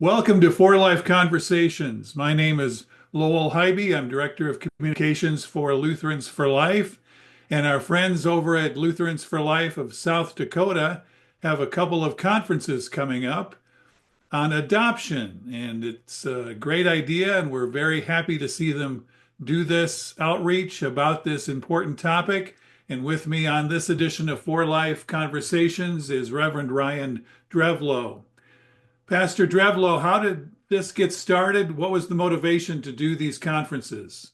Welcome to For Life Conversations. My name is Lowell Hybe. I'm Director of Communications for Lutherans for Life. And our friends over at Lutherans for Life of South Dakota have a couple of conferences coming up on adoption. And it's a great idea, and we're very happy to see them do this outreach about this important topic. And with me on this edition of For Life Conversations is Reverend Ryan Drevlow. Pastor Drevlow, how did this get started? What was the motivation to do these conferences?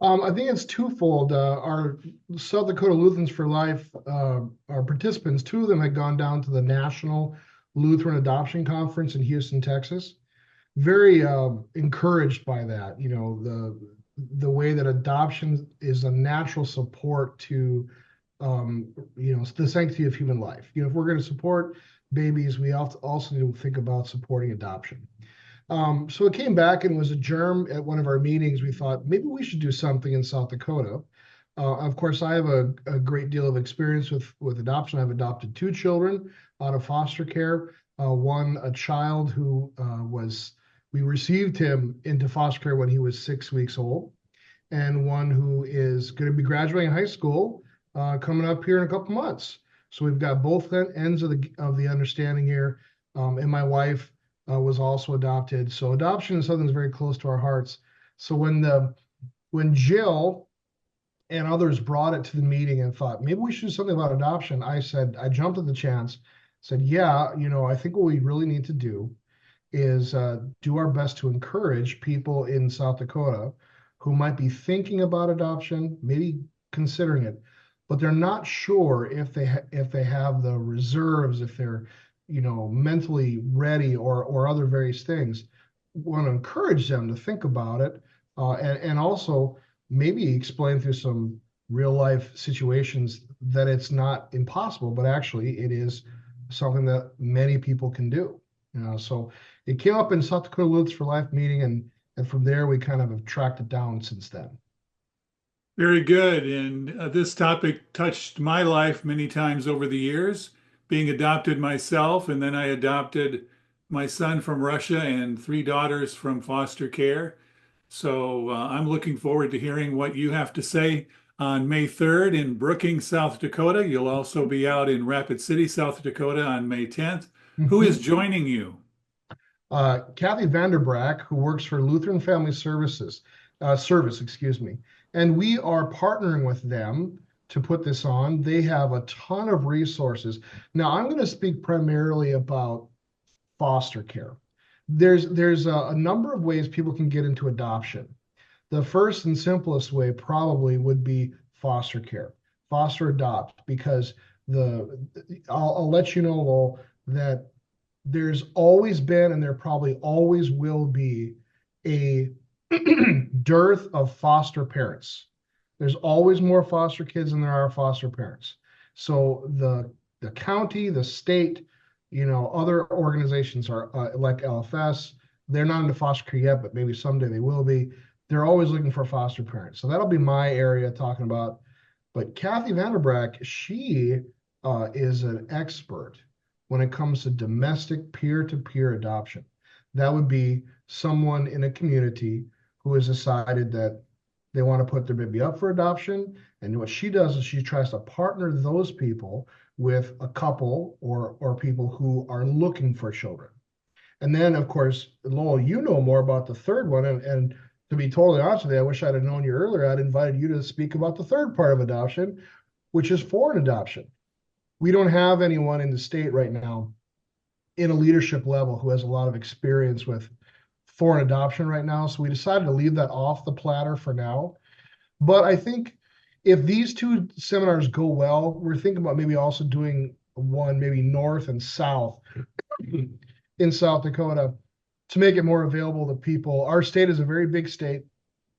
I think it's twofold. Our South Dakota Lutherans for Life, our participants, two of them had gone down to the National Lutheran Adoption Conference in Houston, Texas. Very encouraged by that. The way that adoption is a natural support to, the sanctity of human life. If we're going to support babies, we also need to think about supporting adoption. So it came back and was a germ at one of our meetings. We thought maybe we should do something in South Dakota. Of course, I have a great deal of experience with adoption. I've adopted two children out of foster care. One, a child who we received him into foster care when he was 6 weeks old, and one who is going to be graduating high school coming up here in a couple months. So we've got both ends of the understanding here, and my wife was also adopted. So adoption is something that's very close to our hearts. So when Jill and others brought it to the meeting and thought maybe we should do something about adoption, I jumped at the chance, said, yeah, I think what we really need to do is do our best to encourage people in South Dakota who might be thinking about adoption, maybe considering it, but they're not sure if they have the reserves, if they're mentally ready or other various things. Want to encourage them to think about it, and also maybe explain through some real life situations that it's not impossible, but actually it is something that many people can do. So it came up in South Dakota Lutherans for Life meeting, and from there we kind of have tracked it down since then. Very good. And this topic touched my life many times over the years, being adopted myself, and then I adopted my son from Russia and three daughters from foster care. So I'm looking forward to hearing what you have to say on May 3rd in Brookings, South Dakota. You'll also be out in Rapid City, South Dakota on May 10th. Who is joining you? Cathy VandeBraak, who works for Lutheran Family Service, excuse me, and we are partnering with them to put this on. They have a ton of resources. Now, I'm going to speak primarily about foster care. There's a number of ways people can get into adoption. The first and simplest way probably would be foster care, foster adopt, because I'll let you know, Lowell, that there's always been and there probably always will be a dearth of foster parents. There's always more foster kids than there are foster parents. So the county, the state, other organizations are like LFS. They're not into foster care yet, but maybe someday they will be. They're always looking for foster parents. So that'll be my area talking about. But Cathy VandeBraak, she is an expert when it comes to domestic peer-to-peer adoption. That would be someone in a community who has decided that they want to put their baby up for adoption. And what she does is she tries to partner those people with a couple or people who are looking for children. And then, of course, Lowell, you know more about the third one. And to be totally honest with you, I wish I'd have known you earlier. I'd invited you to speak about the third part of adoption, which is foreign adoption. We don't have anyone in the state right now in a leadership level who has a lot of experience with foreign adoption right now. So we decided to leave that off the platter for now. But I think if these two seminars go well, we're thinking about maybe also doing one maybe north and south in South Dakota to make it more available to people. Our state is a very big state.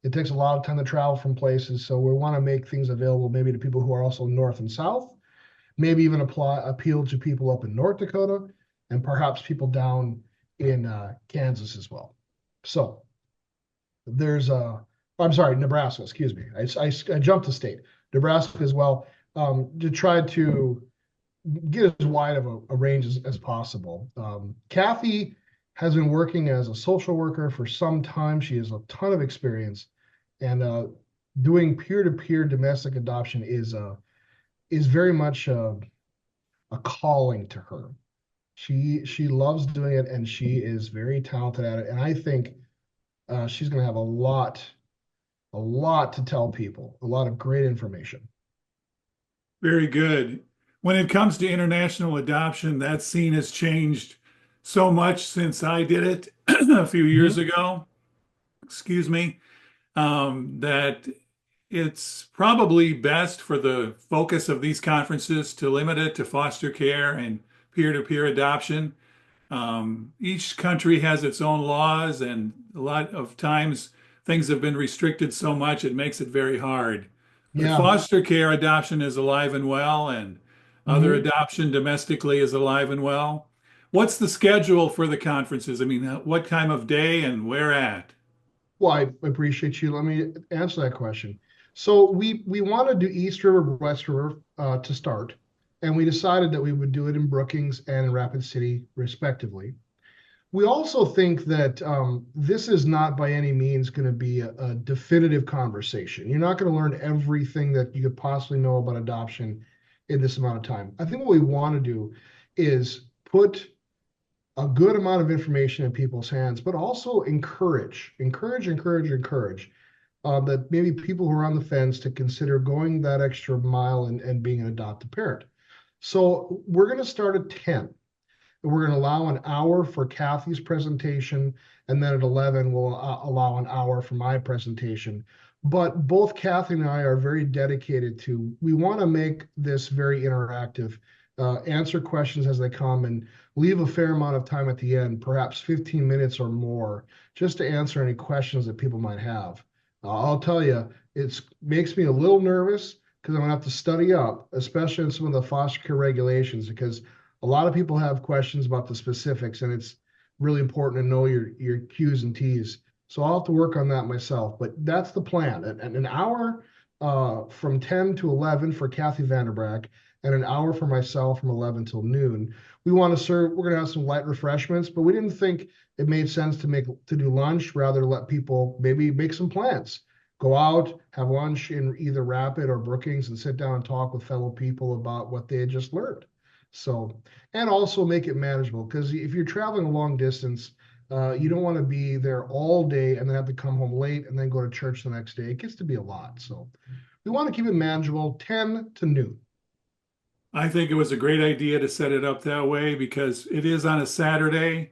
It takes a lot of time to travel from places. So we want to make things available maybe to people who are also north and south, maybe even appeal to people up in North Dakota, and perhaps people down in Kansas as well. So there's I'm sorry, Nebraska, excuse me. I jumped a state, Nebraska as well, to try to get as wide of a range as possible. Cathy has been working as a social worker for some time. She has a ton of experience, and doing peer-to-peer domestic adoption is very much a calling to her. She loves doing it, and she is very talented at it. And I think she's going to have a lot to tell people, a lot of great information. Very good. When it comes to international adoption, that scene has changed so much since I did it a few years Mhm. ago. Excuse me. That it's probably best for the focus of these conferences to limit it to foster care and peer-to-peer adoption. Each country has its own laws, and a lot of times things have been restricted so much it makes it very hard. But Yeah. foster care adoption is alive and well, and other Mhm. adoption domestically is alive and well. What's the schedule for the conferences? I mean, what time of day and where at? Well, I appreciate you. Let me answer that question. So we want to do East River, West River to start, and we decided that we would do it in Brookings and in Rapid City, respectively. We also think that this is not by any means going to be a definitive conversation. You're not going to learn everything that you could possibly know about adoption in this amount of time. I think what we want to do is put a good amount of information in people's hands, but also encourage that maybe people who are on the fence to consider going that extra mile and being an adoptive parent. So we're going to start at 10. We're going to allow an hour for Cathy's presentation, and then at 11, we'll allow an hour for my presentation. But both Cathy and I are very dedicated to, we want to make this very interactive, answer questions as they come, and leave a fair amount of time at the end, perhaps 15 minutes or more, just to answer any questions that people might have. I'll tell you, it makes me a little nervous because I'm going to have to study up, especially in some of the foster care regulations, because a lot of people have questions about the specifics, and it's really important to know your Q's and T's. So I'll have to work on that myself, but that's the plan. And an hour from 10 to 11 for Cathy VandeBraak, and an hour for myself from 11 till noon. We want to serve, we're going to have some light refreshments, but we didn't think it made sense to do lunch, rather let people maybe make some plans. Go out, have lunch in either Rapid or Brookings, and sit down and talk with fellow people about what they had just learned. So, and also make it manageable, because if you're traveling a long distance, you don't want to be there all day and then have to come home late and then go to church the next day. It gets to be a lot. So we want to keep it manageable, 10 to noon. I think it was a great idea to set it up that way because it is on a Saturday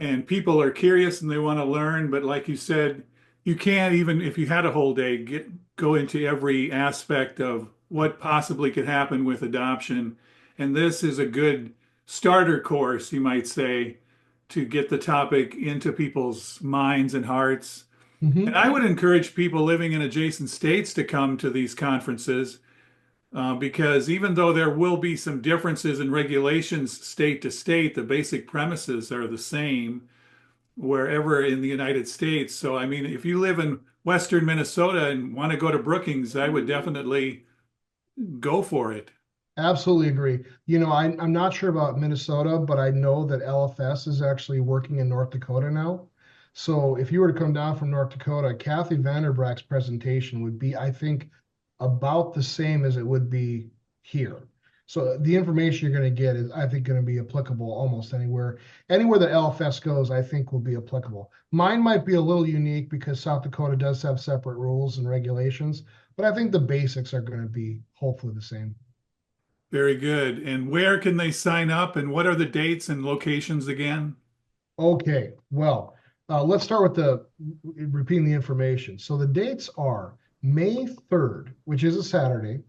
and people are curious and they want to learn. But like you said, you can't even, if you had a whole day, go into every aspect of what possibly could happen with adoption. And this is a good starter course, you might say, to get the topic into people's minds and hearts. And Mhm. I would encourage people living in adjacent states to come to these conferences because even though there will be some differences in regulations state to state, the basic premises are the same wherever in the United States. So, I mean, if you live in Western Minnesota and want to go to Brookings, I would definitely go for it. Absolutely agree. You know, I'm not sure about Minnesota, but I know that LFS is actually working in North Dakota now. So if you were to come down from North Dakota, Cathy VandeBraak's presentation would be, I think, about the same as it would be here. So the information you're going to get is, I think, going to be applicable almost anywhere. Anywhere that LFS goes, I think will be applicable. Mine might be a little unique because South Dakota does have separate rules and regulations, but I think the basics are going to be hopefully the same. Very good. And where can they sign up and what are the dates and locations again? Okay, well, let's start with the repeating the information. So the dates are May 3rd, which is a Saturday,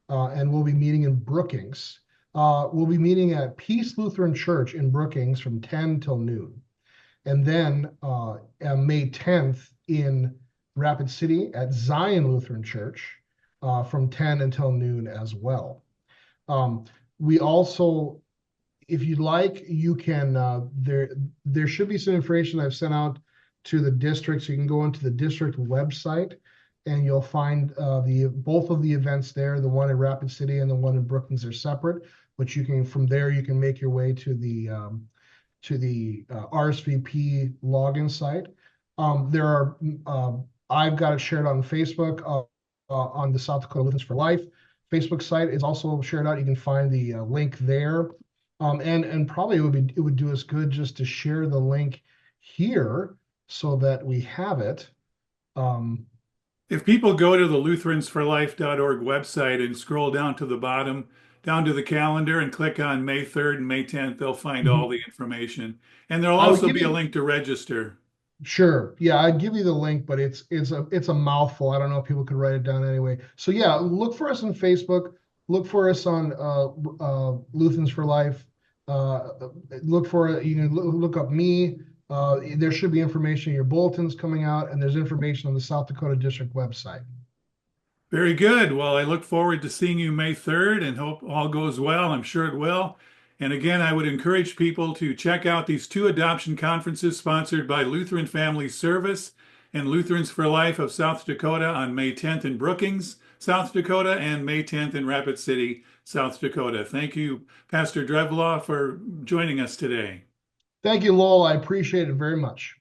and we'll be meeting in Brookings. We'll be meeting at Peace Lutheran Church in Brookings from 10 till noon. And then on May 10th in Rapid City at Zion Lutheran Church from 10 until noon as well. Um, we also, if you'd like, you can there should be some information I've sent out to the district, so you can go into the district website and you'll find the both of the events there. The one in Rapid City and the one in Brookings are separate, but you can, from there you can make your way to to the RSVP login site. There are I've got it shared on Facebook on the South Dakota Lutherans for Life Facebook site is also shared out. You can find the link there. And probably it would do us good just to share the link here so that we have it. If people go to the lutheransforlife.org website and scroll down to the bottom, down to the calendar and click on May 3rd and May 10th, they'll find all Mhm. the information. And there'll I would also give be a you link to register. Sure. Yeah, I'd give you the link, but it's a mouthful. I don't know if people could write it down anyway. So yeah, look for us on Facebook. Look for us on Lutherans for Life. Look for you can look up me. There should be information in your bulletins coming out, and there's information on the South Dakota District website. Very good. Well, I look forward to seeing you May 3rd and hope all goes well. I'm sure it will. And again, I would encourage people to check out these two adoption conferences sponsored by Lutheran Family Service and Lutherans for Life of South Dakota on May 10th in Brookings, South Dakota, and May 10th in Rapid City, South Dakota. Thank you, Pastor Drevlow, for joining us today. Thank you, Lowell. I appreciate it very much.